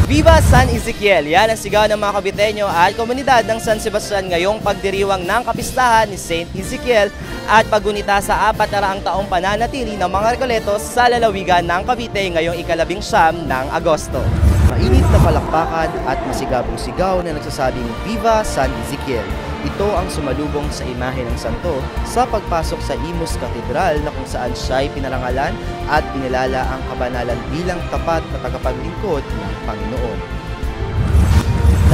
Viva San Ezequiel! Yan ang sigaw ng mga Caviteño at komunidad ng San Sebastian ngayong pagdiriwang ng kapistahan ni Saint Ezequiel at paggunita sa 400 taong pananatili ng mga Recoletos sa lalawigan ng Cavite ngayong ika-19 ng Agosto. Mainit na palakpakan at masigabong sigaw na nagsasabing Viva San Ezequiel. Ito ang sumalubong sa imahe ng santo sa pagpasok sa Imus Cathedral na kung saan siya'y pinarangalan at pinilala ang kabanalan bilang tapat na tagapaglingkod ng Panginoon.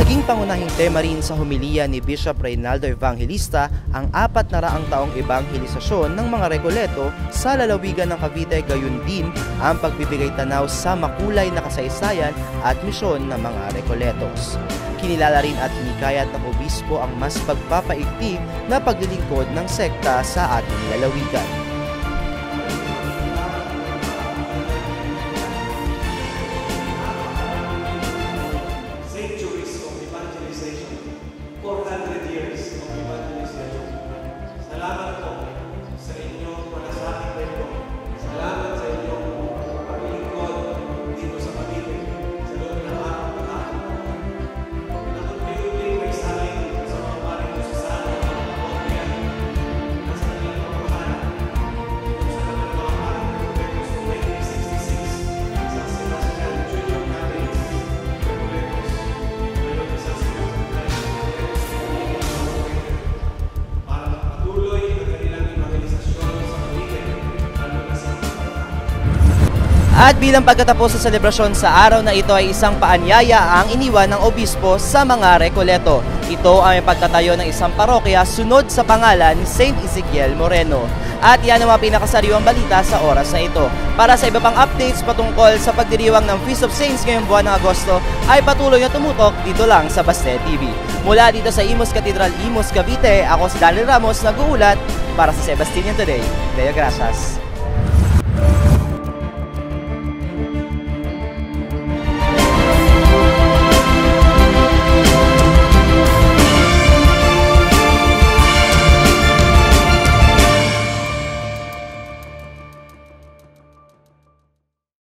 Naging pangunahing tema rin sa homilya ni Bishop Reynaldo Evangelista ang 400 taong ebanghelisasyon ng mga Recoleto sa lalawigan ng Cavite, gayon din ang pagbibigay tanaw sa makulay na kasaysayan at misyon ng mga Recoletos. Kinilala rin at hinikayat ng obispo ang mas pagpapaigting na paglilingkod ng sekta sa ating lalawigan. Centuries of evangelization, 400 years of evangelization. Salamat po sa inyong malasakit na ito. Salamat sa inyong paglilingkod dito sa Cavite, sa loob ng araw na lahat. Nakunti-unti may saling sa mga paring sa sana ng mga pamilyan na sa kanilang pamamahala. Kung sa kanilang mga paring Recoletos 1966, San Sebastian Junior Catholics, Recoletos, ngayon San Sebastian Recoletos, para magpatuloy ang kanilang evangelisasyon sa Cavite, lalo na sa mga bata. At bilang pagkatapos sa selebrasyon sa araw na ito ay isang paanyaya ang iniwan ng obispo sa mga Recoleto. Ito ay pagtatayo ng isang parokya sunod sa pangalan ni Saint Ezequiel Moreno. At yan ang mga pinakasariwang balita sa oras na ito. Para sa iba pang updates patungkol sa pagdiriwang ng Feast of Saints ngayong buwan ng Agosto ay patuloy na tumutok dito lang sa Baste TV. Mula dito sa Imus Cathedral, Imus, Cavite, ako si Daniel Ramos nag-uulat para sa Sebastian Today. Deo gracias.